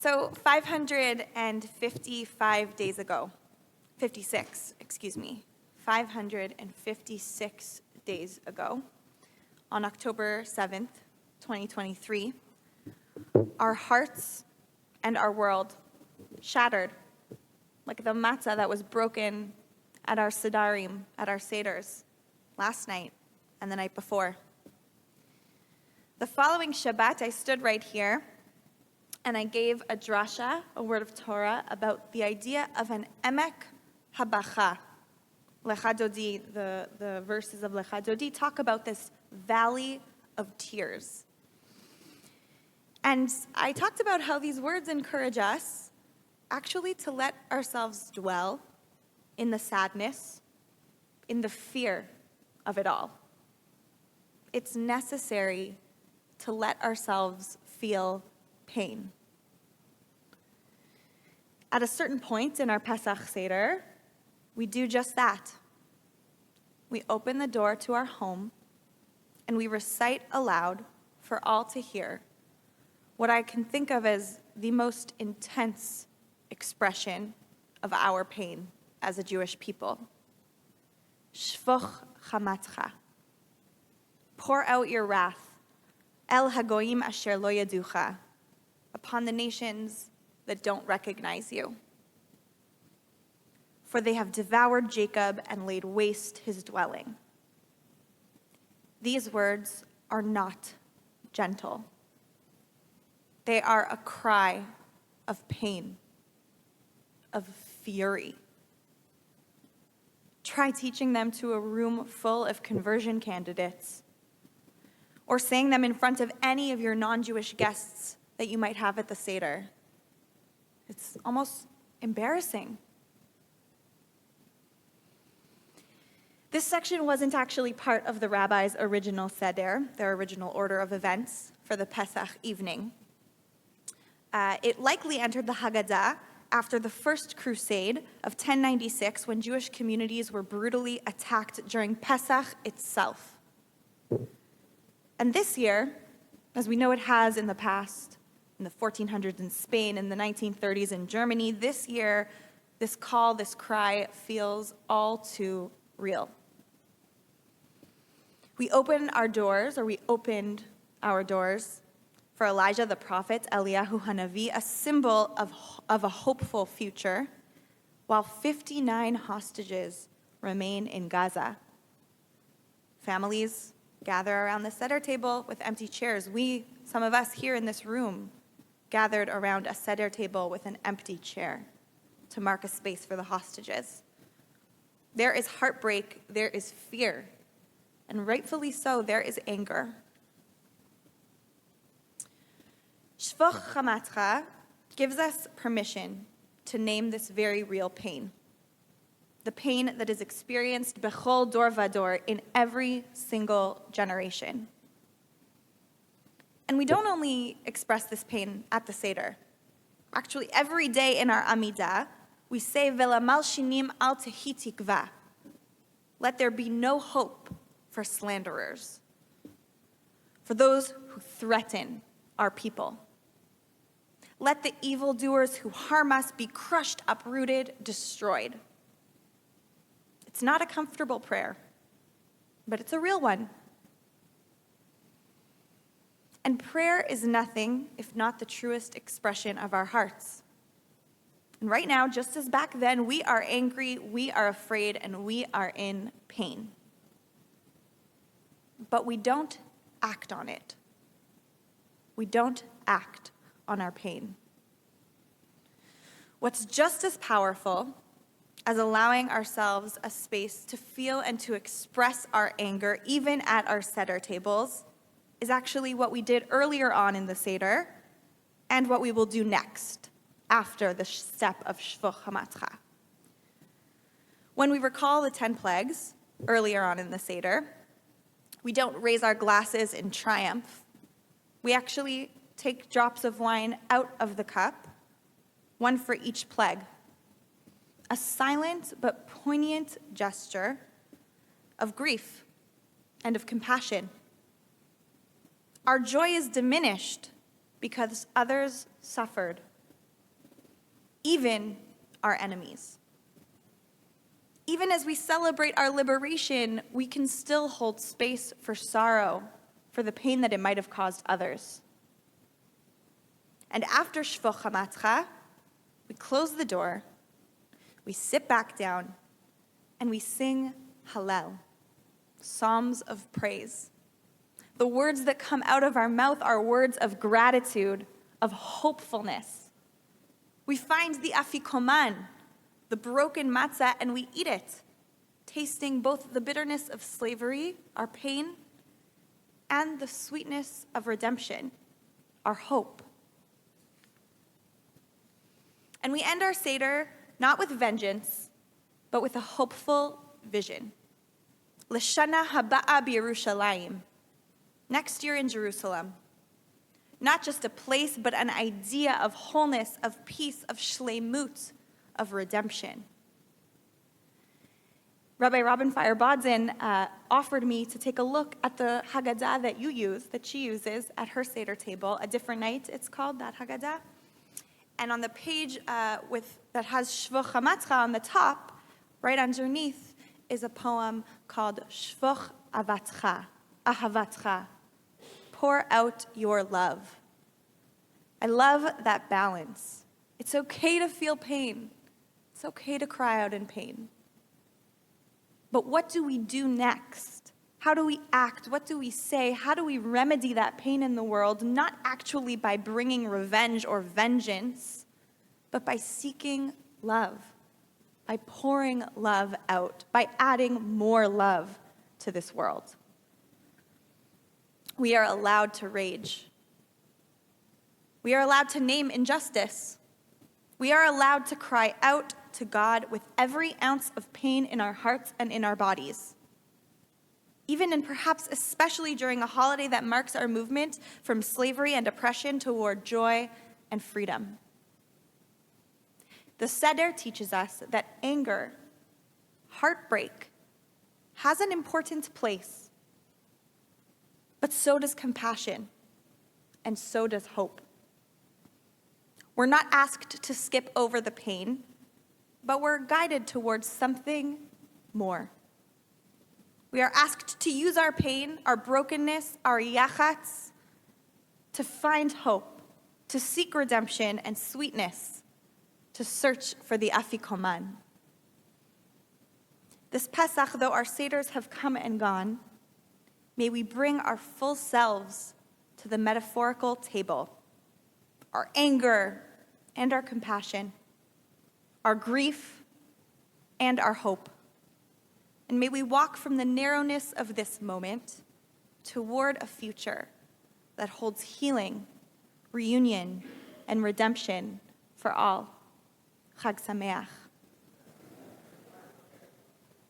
So 555 days ago, 56, excuse me, 556 days ago, on October 7th, 2023, our hearts and our world shattered, like the matzah that was broken at our Sedarim, at our Seders, last night and the night before. The following Shabbat, I stood right here and I gave a drasha, a word of Torah, about the idea of an emek habacha. Lecha Dodi, the verses of Lecha Dodi talk about this valley of tears. And I talked about how these words encourage us actually to let ourselves dwell in the sadness, in the fear of it all. It's necessary to let ourselves feel pain. At a certain point in our Pesach Seder, we do just that. We open the door to our home and we recite aloud for all to hear what I can think of as the most intense expression of our pain as a Jewish people. Shfoch Chamat'cha. Pour out your wrath, El Hagoyim Asher Lo Yaducha, upon the nations that don't recognize you. For they have devoured Jacob and laid waste his dwelling. These words are not gentle. They are a cry of pain, of fury. Try teaching them to a room full of conversion candidates, or saying them in front of any of your non-Jewish guests that you might have at the Seder. It's almost embarrassing. This section wasn't actually part of the rabbi's original Seder, their original order of events for the Pesach evening. It likely entered the Haggadah after the First Crusade of 1096, when Jewish communities were brutally attacked during Pesach itself. And this year, as we know it has in the past, in the 1400s in Spain, in the 1930s in Germany, this year, this call, this cry feels all too real. We opened our doors for Elijah the prophet, Eliyahu Hanavi, a symbol of a hopeful future, while 59 hostages remain in Gaza. Families gather around the Seder table with empty chairs. Some of us here in this room, gathered around a Seder table with an empty chair to mark a space for the hostages. There is heartbreak, there is fear, and rightfully so, there is anger. Shfoch Chamat'cha gives us permission to name this very real pain, the pain that is experienced bechol dor vador, in every single generation. And we don't only express this pain at the Seder. Actually, every day in our Amidah, we say, V'lamal shinim al tehi tikva. Let there be no hope for slanderers, for those who threaten our people. Let the evildoers who harm us be crushed, uprooted, destroyed. It's not a comfortable prayer, but it's a real one. And prayer is nothing if not the truest expression of our hearts. And right now, just as back then, we are angry, we are afraid, and we are in pain. But we don't act on it. We don't act on our pain. What's just as powerful as allowing ourselves a space to feel and to express our anger, even at our Seder tables, is actually what we did earlier on in the Seder and what we will do next after the step of Shfoch Chamat'cha. When we recall the 10 plagues earlier on in the Seder, we don't raise our glasses in triumph. We actually take drops of wine out of the cup, one for each plague. A silent but poignant gesture of grief and of compassion. Our joy is diminished because others suffered even our enemies. Even as we celebrate our liberation, we can still hold space for sorrow, for the pain that it might have caused others. And after Shfoch Chamat'cha, we close the door, we sit back down, and we sing Hallel, psalms of praise. The words that come out of our mouth are words of gratitude, of hopefulness. We find the afikoman, the broken matzah, and we eat it, tasting both the bitterness of slavery, our pain, and the sweetness of redemption, our hope. And we end our Seder not with vengeance, but with a hopeful vision. L'shana haba'a b'Yerushalayim, next year in Jerusalem. Not just a place, but an idea of wholeness, of peace, of shleimut, of redemption. Rabbi Rodin offered me to take a look at the Haggadah that she uses at her Seder table, A Different Night, it's called, that Haggadah. And on the page that has Shfoch Chamat'cha on the top, right underneath, is a poem called Shfoch Ahavatcha, pour out your love. I love that balance. It's okay to feel pain. It's okay to cry out in pain. But what do we do next? How do we act? What do we say? How do we remedy that pain in the world? Not actually by bringing revenge or vengeance, but by seeking love, by pouring love out, by adding more love to this world. We are allowed to rage. We are allowed to name injustice. We are allowed to cry out to God with every ounce of pain in our hearts and in our bodies. Even and perhaps especially during a holiday that marks our movement from slavery and oppression toward joy and freedom. The Seder teaches us that anger, heartbreak, has an important place, but so does compassion, and so does hope. We're not asked to skip over the pain, but we're guided towards something more. We are asked to use our pain, our brokenness, our yachats, to find hope, to seek redemption and sweetness, to search for the afikoman. This Pesach, though our Seders have come and gone, may we bring our full selves to the metaphorical table, our anger and our compassion, our grief and our hope. And may we walk from the narrowness of this moment toward a future that holds healing, reunion, and redemption for all. Chag Sameach.